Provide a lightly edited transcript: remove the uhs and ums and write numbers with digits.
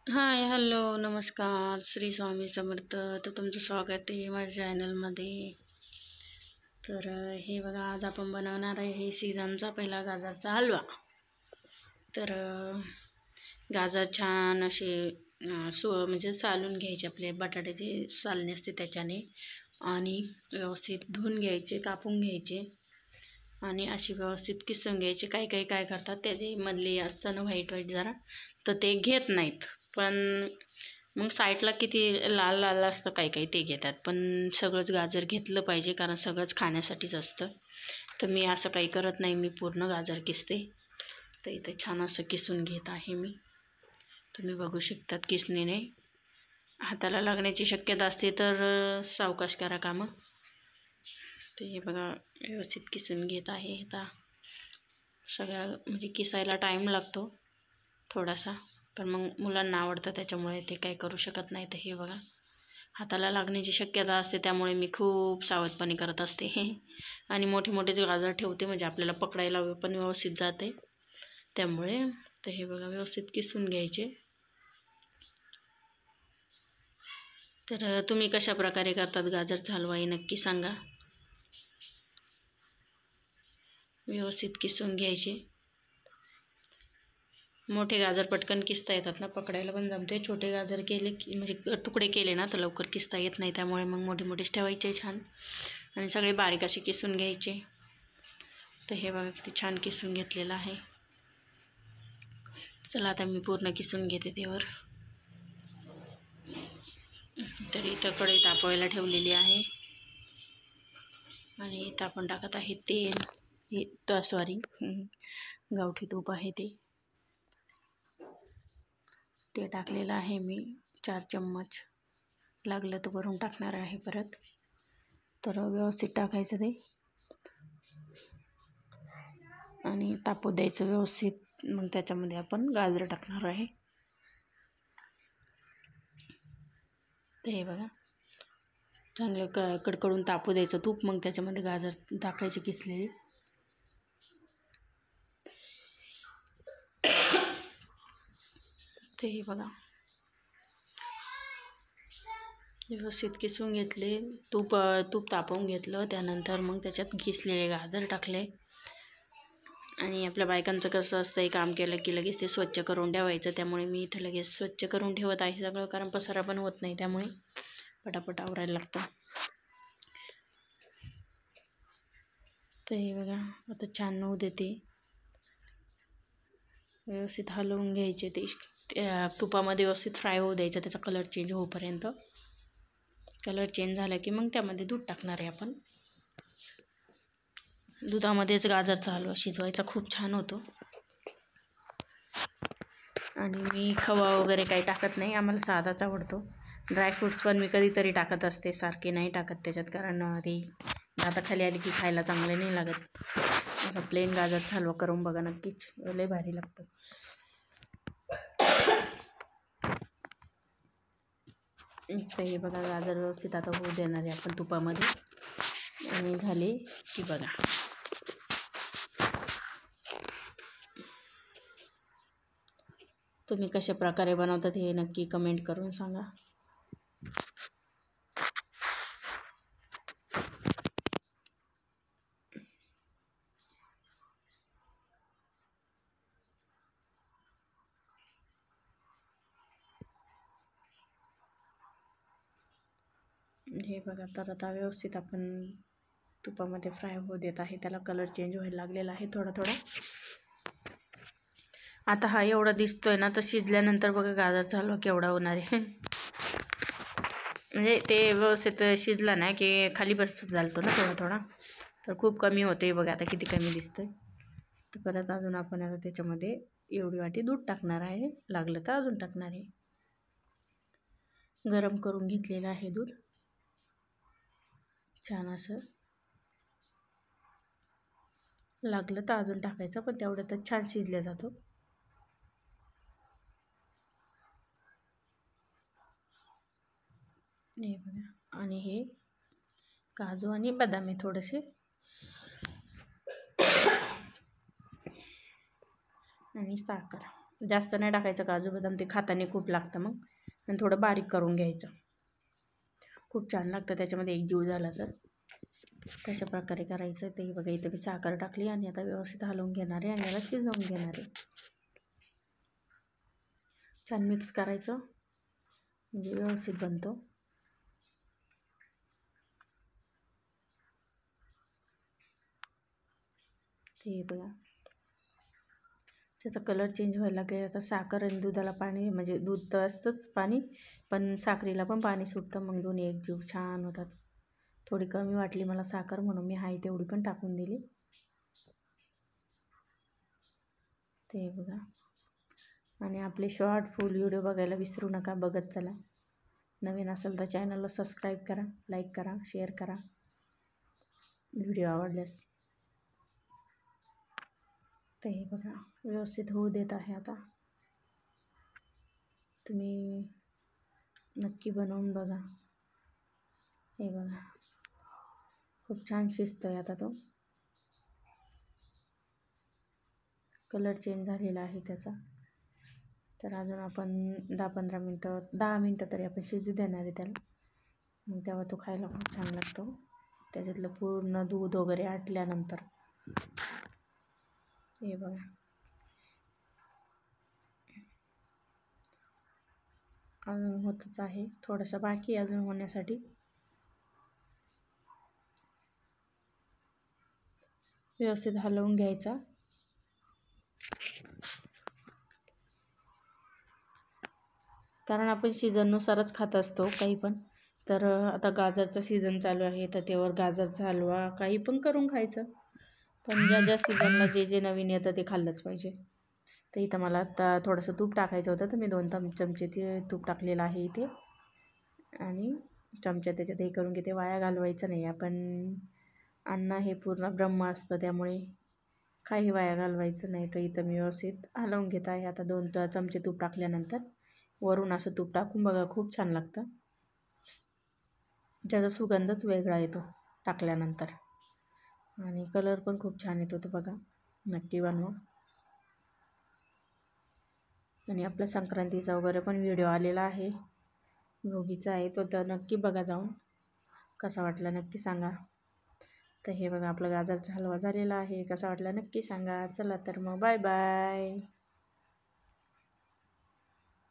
हाय, hello, नमस्कार. श्री स्वामी समर्थ. तर तुमचं स्वागत आहे माझ्या चॅनलमध्ये. तर हे बघा, आज आपण बनवणार आहे हे सीझनचा पहिला गाजरचा हलवा. तर गाजर छान असे म्हणजे सालून घ्यायचे, आपले बटाट्याचे सालणे असते त्याच्याने, आणि व्यवस्थित धुवून घ्यायचे, कापून घ्यायचे आणि अशी व्यवस्थित किसून घ्यायचे. काही काही काय करतात, त्याचे मधले असतं ना व्हाईट व्हाईट जरा, तर ते घेत नाहीत. पण मग साईडला किती लाल लाल असतं, काही काही ते घेतात. पण सगळंच गाजर घेतलं पाहिजे, कारण सगळंच खाण्यासाठीच असतं. तर मी असं काही करत नाही, मी पूर्ण गाजर किसते. तर इथे छान असं किसून घेत आहे मी. तुम्ही बघू शकतात, किसणीने हाताला लागण्याची शक्यता असते, तर सावकाश करा कामं. ते हे बघा, व्यवस्थित किसून घेत आहे. आता सगळ्या म्हणजे किसायला टाईम लागतो थोडासा, पण मग मुलांना आवडतं त्याच्यामुळे ते काही करू शकत नाही. तर हे बघा, हाताला लागण्याची शक्यता असते, त्यामुळे मी खूप सावधपणे करत असते आणि मोठे मोठे जे गाजर ठेवते, म्हणजे आपल्याला पकडायला पण व्यवस्थित जाते त्यामुळे. तर हे बघा, व्यवस्थित किसून घ्यायचे. तर तुम्ही कशा प्रकारे करतात गाजरचा हलवा हे नक्की सांगा. व्यवस्थित किसून घ्यायचे. मोठे गाजर पटकन किसता येतात ना, पकडायला पण जमते. छोटे गाजर केले की म्हणजे तुकडे केले ना, तर लवकर किसता येत नाही, त्यामुळे मग मोठे मोठेच ठेवायचे छान, आणि सगळे बारीक असे किसून घ्यायचे. तर हे बघा, किती छान किसून घेतलेलं आहे. चला, आता मी पूर्ण किसून घेते त्यावर. तर इथं कढई तापवायला ठेवलेली आहे आणि इथं आपण टाकत आहे तेल. सॉरी, गावठी तूप आहे ते टाकलेलं आहे मी 4 चम्मच. लागलं तर भरून टाकणार आहे परत. तर व्यवस्थित टाकायचं ते आणि तापू द्यायचं व्यवस्थित. मग त्याच्यामध्ये आपण गाजर टाकणार आहे. तर हे बघा, चांगलं कडकडून तापू द्यायचं तूप, मग त्याच्यामध्ये गाजर टाकायचे किसलेले. ते हे बघा, व्यवस्थित किसून घेतले. तूप तापवून घेतलं, त्यानंतर मग त्याच्यात किसलेले गाजर टाकले. आणि आपल्या बायकांचं कसं असतं, काम केलं की लगेच ते स्वच्छ करून ठेवायचं, त्यामुळे मी इथं लगेच स्वच्छ करून ठेवत आहे सगळं, कारण पसारा पण होत नाही, त्यामुळे पटापट आवरायला लागतं. तर हे बघा, आता छान होऊ देते. व्यवस्थित हलवून घ्यायचे ते तुपामध्ये, व्यवस्थित फ्राय होऊ द्यायचं, त्याचा कलर चेंज होईपर्यंत. कलर चेंज झाला की मग त्यामध्ये दूध टाकणार आहे आपण. दुधामध्येच गाजरचा हलवा शिजवायचा, खूप छान होतो. आणि मी खवा वगैरे काही टाकत नाही, आम्हाला साधाच आवडतो. ड्रायफ्रूट्स पण मी कधीतरी टाकत असते, सारखे नाही टाकत त्याच्यात, कारण ती दाताखाली आली की खायला चांगले नाही लागत. असं प्लेन गाजरचा हलवा करून बघा नक्कीच, लय भारी लागतं. तर हे बघा, गाजर व्यवस्थित आता होऊ देणार आहे आपण तुपामध्ये. आणि झाले की बघा, तुम्ही कशा प्रकारे बनवतात हे नक्की कमेंट करून सांगा. हे बघा, तर आता व्यवस्थित आपण तुपामध्ये फ्राय होऊ देत आहे. त्याला कलर चेंज व्हायला लागलेला आहे थोडा थोडा. आता हा एवढा दिसतोय ना, तर शिजल्यानंतर बघा गाजरचा हलवा केवढा होणार आहे. म्हणजे ते व्यवस्थित शिजला ना की खाली बस घालतो ना थोडा थोडा, तर खूप कमी होते. बघा आता किती कमी दिसतंय. तर परत अजून आपण आता त्याच्यामध्ये एवढी वाटी दूध टाकणार आहे, लागलं तर अजून टाकणार आहे. गरम करून घेतलेलं आहे दूध छान असं. लागलं तर अजून टाकायचं, पण तेवढ्यातच छान शिजल्या जातो. हे बघा, आणि हे काजू आणि बदाम थोडेसे, आणि साखर. जास्त नाही टाकायचं काजू बदाम, ते खाताना खूप लागतं मग. आणि थोडं बारीक करून घ्यायचं, खूप छान लागतं त्याच्यामध्ये एक जीव झाला तर. तशा प्रकारे करायचं. ते बघा इथं मी साखर टाकली आणि आता व्यवस्थित हलवून घेणार आहे आणि याला शिजवून घेणार आहे. छान मिक्स करायचं म्हणजे व्यवस्थित बनतो. ते बघा त्याचा कलर चेंज व्हायला लागले. आता साखर आणि दुधाला पाणी, म्हणजे दूध तर असतंच पाणी, पण साखरेला पण पाणी सुटतं, मग दोन्ही एकजीव छान होतात. थोडी कमी वाटली मला साखर म्हणून मी हाय तेवढी पण टाकून दिली. ते बघा. आणि आपले शॉर्ट फुल व्हिडिओ बघायला विसरू नका, बघत चला. नवीन असेल तर चॅनलला सबस्क्राईब करा, लाईक करा, शेअर करा व्हिडिओ आवडल्यास. तर हे बघा व्यवस्थित होऊ देत आहे. आता तुम्ही नक्की बनवून बघा. हे बघा खूप छान शिजतोय आता तो. कलर चेंज झालेला आहे त्याचा. तर अजून आपण 10 मिनटं तरी आपण शिजू देणार आहे त्याला. मग तेव्हा तो खायला खूप छान लागतो, त्याच्यातलं पूर्ण दूध वगैरे आटल्यानंतर. हे बघा अजून होतच आहे, थोडंसं बाकी अजून होण्यासाठी. व्यवस्थित हलवून घ्यायचा. कारण आपण सीझननुसारच खात असतो काही पण. तर आता गाजरचं सीझन चालू आहे, तर त्यावर गाजरचा हलवा काही पण करून खायचं. पण ज्या सीझनला जे नवीन येतं ते खाल्लंच पाहिजे. तर इथं मला आता थोडंसं तूप टाकायचं होतं, तर मी 2 चमचे ते तूप टाकलेलं आहे इथे. आणि चमचा त्याच्यात हे करून घेते. वाया घालवायचं नाही. आपण अन्न हे पूर्ण ब्रह्म असतं, त्यामुळे काही वाया घालवायचं नाही. तर इथं मी व्यवस्थित हलवून घेत आहे. आता 2 चमचे तूप टाकल्यानंतर वरून असं तूप टाकून बघा, खूप छान लागतं. त्याचा सुगंधच वेगळा येतो टाकल्यानंतर, आणि कलर पण खूप छान येतो. तो बघा नक्की बनवा. आणि आपला संक्रांतीचा वगैरे पण व्हिडिओ आलेला आहे, भोगीचा आहे तो, तर नक्की बघा जाऊन. कसा वाटला नक्की सांगा. तर हे बघा आपला गाजरचा हलवा झालेला आहे. कसा वाटला नक्की सांगा. चला तर मग बाय बाय.